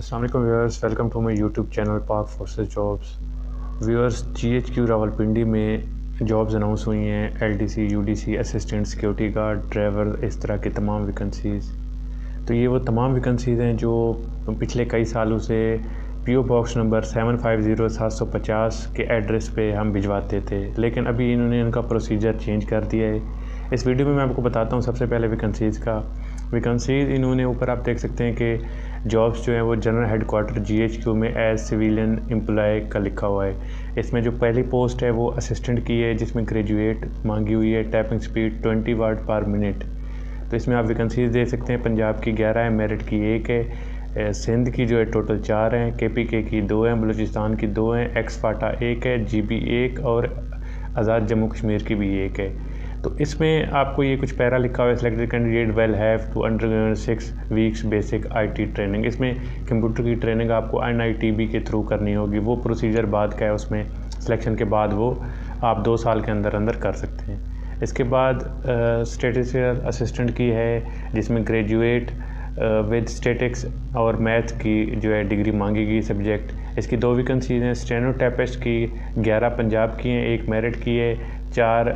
अस्सलाम वालेकुम viewers, welcome to my YouTube channel Pak forces jobs. Viewers, GHQ Rawalpindi में jobs announce हुई हैं। LDC, UDC, assistant security guard, driver, इस तरह की तमाम वैकेंसीज़। तो ये वो तमाम वैकेंसीज़ हैं जो पिछले कई सालों से पीओ बॉक्स नंबर 750750 के एड्रेस पे हम भिजवाते थे, लेकिन अभी इन्होंने इनका प्रोसीजर चेंज कर दिया है। इस वीडियो में मैं आपको बताता हूँ सबसे पहले वैकेंसीज़ इन्होंने ऊपर आप देख सकते हैं कि जॉब्स जो है वो जनरल हेडक्वार्टर जीएचक्यू में एज सिविलियन एम्प्लॉय का लिखा हुआ है। इसमें जो पहली पोस्ट है वो असिस्टेंट की है, जिसमें ग्रेजुएट मांगी हुई है, टाइपिंग स्पीड 20 वर्ड पर मिनट। तो इसमें आप वैकेंसीज़ देख सकते हैं। पंजाब की 11 है, मेरिट की 1 है, सिंध की जो है टोटल 4 हैं, केपीके की 2 हैं, बलूचिस्तान की 2 हैं, एक्सफाटा 1 है, जीबी 1 और आज़ाद जम्मू कश्मीर की भी 1 है। तो इसमें आपको ये कुछ पैरा लिखा हुआ है, selected candidate will have to undergo 6 weeks basic IT training. इसमें कंप्यूटर की ट्रेनिंग आपको एनआईटीबी के थ्रू करनी होगी। वो प्रोसीजर बाद का है, उसमें सिलेक्शन के बाद वो आप 2 साल के अंदर अंदर कर सकते हैं। इसके बाद स्टैटिस्टिकल असिस्टेंट की है, जिसमें ग्रेजुएट विद स्टैटिक्स और मैथ की जो है डिग्री मांगी गई सब्जेक्ट। इसकी 2 वैकेंसीज हैं। स्टेनोटाइपिस्ट की 11 पंजाब की हैं, 1 मेरिट की है, 4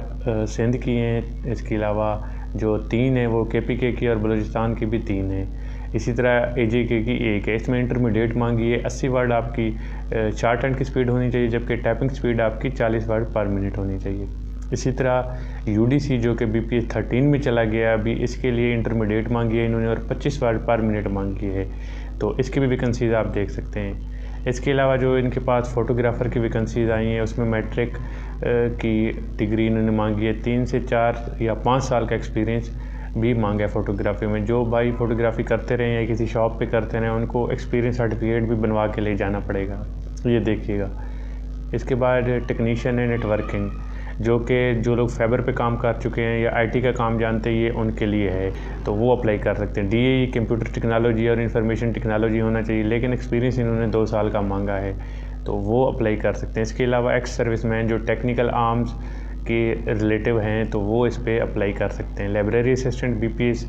सिंध की हैं। इसके अलावा जो 3 है वो केपीके की और बलूचिस्तान की भी 3 है। इसी तरह एजेके की 1 है। इसमें इंटरमीडिएट मांगी है। 80 वर्ड आपकी शार्ट हैंड की स्पीड होनी चाहिए, जबकि टाइपिंग स्पीड आपकी 40 वर्ड पर मिनट होनी चाहिए। इसी तरह यूडीसी जो कि बीपीएस 13 में चला गया, अभी इसके लिए इंटरमीडिएट मांगी है इन्होंने और 25 वर्ड पर मिनट मांगी है। तो इसकी भी वैकेंसीज आप देख सकते हैं। इसके अलावा जो इनके पास फ़ोटोग्राफ़र की वैकेंसीज आई हैं, उसमें मैट्रिक की डिग्री इन्होंने मांगी है। 3 से 4 या 5 साल का एक्सपीरियंस भी मांगा है फ़ोटोग्राफ़ी में। जो भाई फ़ोटोग्राफ़ी करते रहे या किसी शॉप पे करते रहे, उनको एक्सपीरियंस सर्टिफिकेट भी बनवा के ले जाना पड़ेगा। ये देखिएगा। इसके बाद टेक्नीशियन है नेटवर्किंग, जो लोग फाइबर पे काम कर चुके हैं या आईटी का काम जानते हैं, ये उनके लिए है, तो वो अप्लाई कर सकते हैं। डीएई कंप्यूटर टेक्नोलॉजी और इंफॉर्मेशन टेक्नोलॉजी होना चाहिए, लेकिन एक्सपीरियंस इन्होंने 2 साल का मांगा है, तो वो अप्लाई कर सकते हैं। इसके अलावा एक्स सर्विसमैन जो टेक्निकल आर्म्स के रिलेटिव हैं, तो वो इस पर अप्लाई कर सकते हैं। लाइब्रेरी असिस्टेंट बीपीएस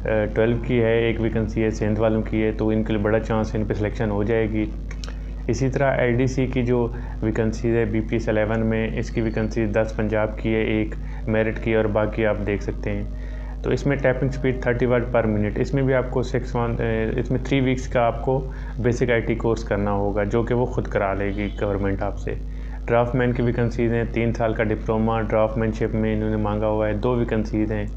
12 की है, 1 वैकेंसी है, सिंध वालों की है, तो इनके लिए बड़ा चांस है, इन पर सिलेक्शन हो जाएगी। इसी तरह एलडीसी की जो वैकेंसी है बीपीएस 11 में, इसकी वैकेंसी 10 पंजाब की है, 1 मेरिट की और बाकी आप देख सकते हैं। तो इसमें टाइपिंग स्पीड 30 वर्ड पर मिनट। इसमें भी आपको इसमें 3 वीक्स का आपको बेसिक आईटी कोर्स करना होगा, जो कि वो खुद करा लेगी गवर्नमेंट आपसे। ड्राफ्टमैन की वैकेंसीज़ हैं, 3 साल का डिप्लोमा ड्राफ्टमैनशिप में इन्होंने मांगा हुआ है। 2 वैकेंसीज़ हैं,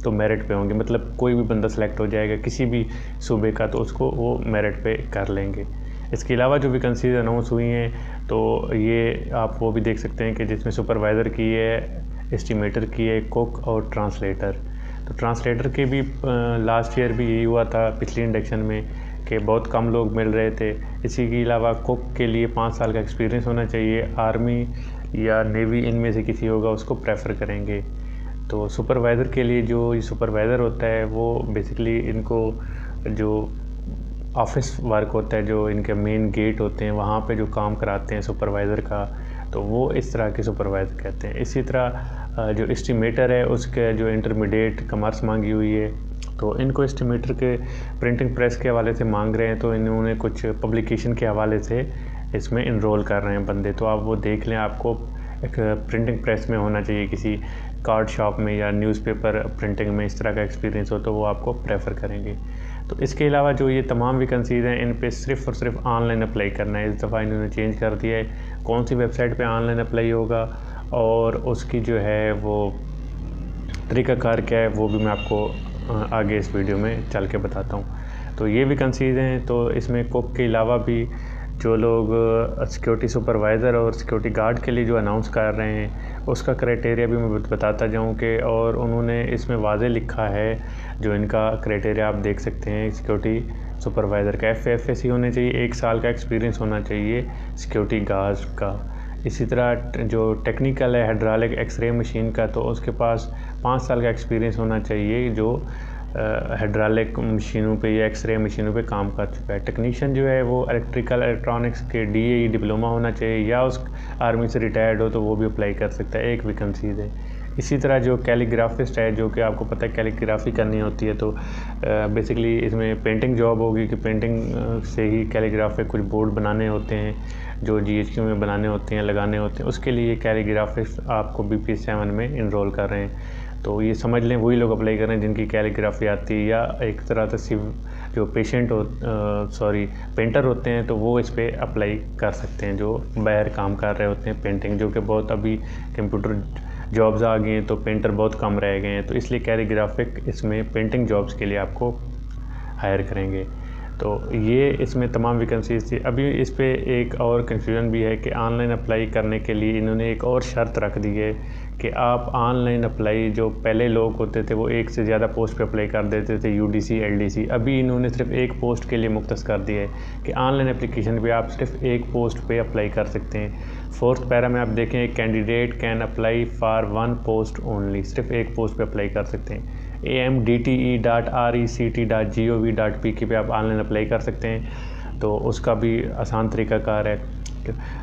तो मेरिट पे होंगे, मतलब कोई भी बंदा सेलेक्ट हो जाएगा किसी भी सूबे का, तो उसको वो मेरिट पे कर लेंगे। इसके अलावा जो वैकेंसीज अनाउंस हुई हैं, तो ये आप वो भी देख सकते हैं कि जिसमें सुपरवाइज़र की है, एस्टिमेटर की है, कुक और ट्रांसलेटर। तो ट्रांसलेटर के भी लास्ट ईयर भी यही हुआ था पिछली इंडक्शन में कि बहुत कम लोग मिल रहे थे। इसी के अलावा कुक के लिए 5 साल का एक्सपीरियंस होना चाहिए। आर्मी या नेवी इनमें से किसी होगा उसको प्रेफर करेंगे। तो सुपरवाइज़र के लिए जो ये सुपरवाइज़र होता है, वो बेसिकली इनको जो ऑफिस वर्क होता है, जो इनके मेन गेट होते हैं, वहाँ पे जो काम कराते हैं सुपरवाइज़र का, तो वो इस तरह के सुपरवाइज़र कहते हैं। इसी तरह जो एस्टिमेटर है, उसके जो इंटरमीडिएट कॉमर्स मांगी हुई है, तो इनको एस्टिमेटर के प्रिंटिंग प्रेस के हवाले से मांग रहे हैं, तो इन्होंने कुछ पब्लिकेशन के हवाले से इसमें इनरोल कर रहे हैं बंदे। तो आप वो देख लें, आपको एक प्रिंटिंग प्रेस में होना चाहिए, किसी कार्ड शॉप में या न्यूज़पेपर प्रिंटिंग में इस तरह का एक्सपीरियंस हो, तो वो आपको प्रेफर करेंगे। तो इसके अलावा जो ये तमाम वैकेंसीज़ हैं, इन पे सिर्फ़ और सिर्फ ऑनलाइन अप्लाई करना है। इस दफ़ा इन्होंने चेंज कर दिया है कौन सी वेबसाइट पे ऑनलाइन अप्लाई होगा और उसकी जो है वो तरीक़ाकार क्या है, वो भी मैं आपको आगे इस वीडियो में चल के बताता हूँ। तो ये वैकेंसीज़ हैं। तो इसमें कुक के अलावा भी जो लोग सिक्योरिटी सुपरवाइज़र और सिक्योरिटी गार्ड के लिए जो अनाउंस कर रहे हैं, उसका क्राइटेरिया भी मैं बताता जाऊं कि, और उन्होंने इसमें वाज़े लिखा है, जो इनका क्राइटेरिया आप देख सकते हैं। सिक्योरिटी सुपरवाइज़र का FFSC होना चाहिए, 1 साल का एक्सपीरियंस होना चाहिए सिक्योरिटी गार्ड का। इसी तरह जो टेक्निकल है हाइड्रोलिक एक्सरे मशीन का, तो उसके पास 5 साल का एक्सपीरियंस होना चाहिए, जो हाइड्रोलिक मशीनों पे या एक्सरे मशीनों पे काम कर चुका है। टेक्नीशियन जो है वो इलेक्ट्रिकल इलेक्ट्रॉनिक्स के DAE डिप्लोमा होना चाहिए, या उस आर्मी से रिटायर्ड हो तो वो भी अप्लाई कर सकता है। 1 वैकेंसीज़ है। इसी तरह जो कैलीग्राफिस्ट है, जो कि आपको पता है कैलीग्राफी करनी होती है, तो बेसिकली इसमें पेंटिंग जॉब होगी कि पेंटिंग से ही कैलीग्राफी कुछ बोर्ड बनाने होते हैं जो GHQ में बनाने होते हैं, लगाने होते हैं, उसके लिए कैलीग्राफिस्ट आपको BPS7 में इनरोल कर रहे हैं। तो ये समझ लें वही लोग अप्लाई कर रहे हैं जिनकी कैलीग्राफी आती है, या एक तरह से जो पेंटर होते हैं तो वो इस पर अप्लाई कर सकते हैं, जो बाहर काम कर रहे होते हैं पेंटिंग, जो कि बहुत अभी कंप्यूटर जॉब्स आ गए हैं तो पेंटर बहुत कम रह गए हैं, तो इसलिए कैलीग्राफिक इसमें पेंटिंग जॉब्स के लिए आपको हायर करेंगे। तो ये इसमें तमाम वैकेंसीज थी। अभी इस पे एक और कन्फ्यूजन भी है कि ऑनलाइन अप्लाई करने के लिए इन्होंने एक और शर्त रख दी है कि आप ऑनलाइन अप्लाई, जो पहले लोग होते थे वो एक से ज़्यादा पोस्ट पे अप्लाई कर देते थे, UDC LDC, अभी इन्होंने सिर्फ एक पोस्ट के लिए मुख्तस कर दिया है कि ऑनलाइन एप्लीकेशन पे आप सिर्फ एक पोस्ट पे अप्लाई कर सकते हैं। 4th पैरा में आप देखें, candidate can apply for 1 post only, सिर्फ एक पोस्ट पे अप्लाई कर सकते हैं। amdte.rect.gov.pk पे आप ऑनलाइन अप्लाई कर सकते हैं, तो उसका भी आसान तरीक़ाकार है।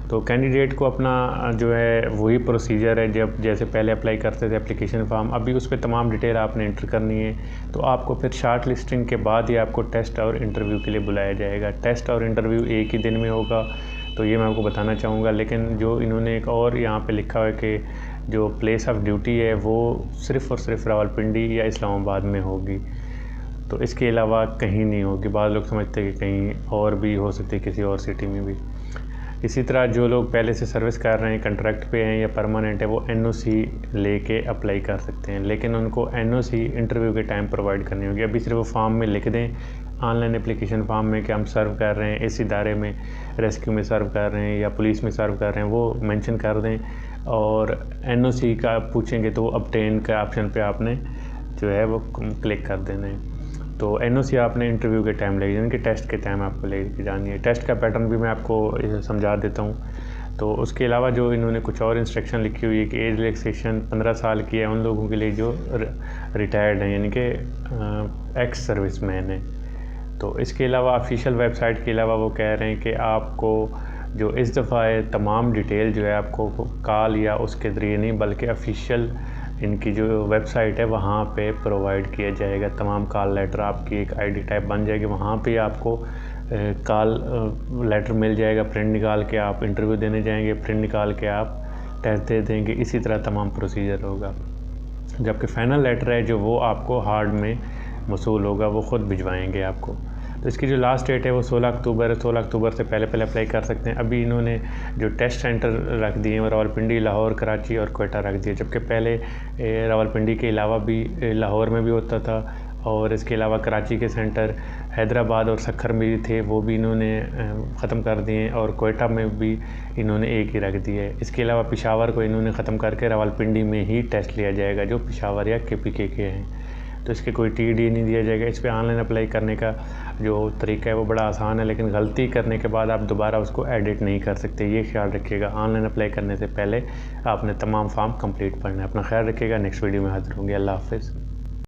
तो कैंडिडेट को अपना जो है वही प्रोसीजर है जब जैसे पहले अप्लाई करते थे एप्लीकेशन फॉर्म, अभी उस पर तमाम डिटेल आपने इंटर करनी है। तो आपको फिर शॉर्ट लिस्टिंग के बाद ही आपको टेस्ट और इंटरव्यू के लिए बुलाया जाएगा। टेस्ट और इंटरव्यू एक ही दिन में होगा, तो ये मैं आपको बताना चाहूँगा। लेकिन जो इन्होंने एक और यहाँ पे लिखा हुआ है कि जो प्लेस ऑफ ड्यूटी है वो सिर्फ़ और सिर्फ रावलपिंडी या इस्लामाबाद में होगी, तो इसके अलावा कहीं नहीं होगी। बाद लोग समझते हैं कि कहीं और भी हो सकती है, किसी और सिटी में भी। इसी तरह जो लोग पहले से सर्विस कर रहे हैं, कॉन्ट्रैक्ट पे हैं या परमानेंट है, वो NOC लेके अप्लाई कर सकते हैं, लेकिन उनको NOC इंटरव्यू के टाइम प्रोवाइड करनी होगी। अभी सिर्फ वो फॉर्म में लिख दें, ऑनलाइन एप्लीकेशन फॉर्म में कि हम सर्व कर रहे हैं इस इदारे में, रेस्क्यू में सर्व कर रहे हैं या पुलिस में सर्व कर रहे हैं, वो मेंशन कर दें, और NOC का पूछेंगे तो ऑब्टेन का ऑप्शन पे आपने जो है वो क्लिक कर देना है। तो NOC आपने इंटरव्यू के टाइम लेके, यानी कि टेस्ट के टाइम आपको लेके जानी है। टेस्ट का पैटर्न भी मैं आपको समझा देता हूँ। तो उसके अलावा जो इन्होंने कुछ और इंस्ट्रक्शन लिखी हुई है कि एज रिलैक्सेशन 15 साल की है उन लोगों के लिए जो रिटायर्ड हैं, यानी कि एक्स सर्विसमैन हैं। तो इसके अलावा ऑफिशियल वेबसाइट के अलावा वो कह रहे हैं कि आपको जो इस दफ़ा है तमाम डिटेल जो है आपको कॉल या उसके ज़रिए नहीं, बल्कि ऑफिशियल इनकी जो वेबसाइट है वहाँ पे प्रोवाइड किया जाएगा। तमाम कॉल लेटर आपकी एक ID टाइप बन जाएगी, वहाँ पे आपको कॉल लेटर मिल जाएगा, प्रिंट निकाल के आप इंटरव्यू देने जाएंगे, प्रिंट निकाल के आप टेस्ट दे देंगे। इसी तरह तमाम प्रोसीजर होगा। जबकि फ़ाइनल लेटर है जो वो आपको हार्ड में मौसूल होगा, वो ख़ुद भिजवाएंगे आपको। तो इसकी जो लास्ट डेट है वो 16 अक्टूबर है। 16 अक्टूबर से पहले अप्लाई कर सकते हैं। अभी इन्होंने जो टेस्ट सेंटर रख दिए हैं रावलपिंडी, लाहौर, कराची और कोयटा रख दिए, जबकि पहले रावलपिंडी के अलावा भी लाहौर में भी होता था, और इसके अलावा कराची के सेंटर हैदराबाद और सक्खर में भी थे, वो भी इन्होंने ख़त्म कर दिए, और कोयटा में भी इन्होंने एक ही रख दिया है। इसके अलावा पेशावर को इन्होंने ख़त्म करके रावलपिंडी में ही टेस्ट लिया जाएगा जो पेशावर या KPK के हैं। तो इसके कोई TD नहीं दिया जाएगा। इस पर ऑनलाइन अप्लाई करने का जो तरीका है वो बड़ा आसान है, लेकिन गलती करने के बाद आप दोबारा उसको एडिट नहीं कर सकते, ये ख्याल रखिएगा। ऑनलाइन अप्लाई करने से पहले आपने तमाम फॉर्म कंप्लीट पढ़ना है। अपना ख्याल रखिएगा। नेक्स्ट वीडियो में हाजिर होंगे। अल्लाह हाफ़िज़।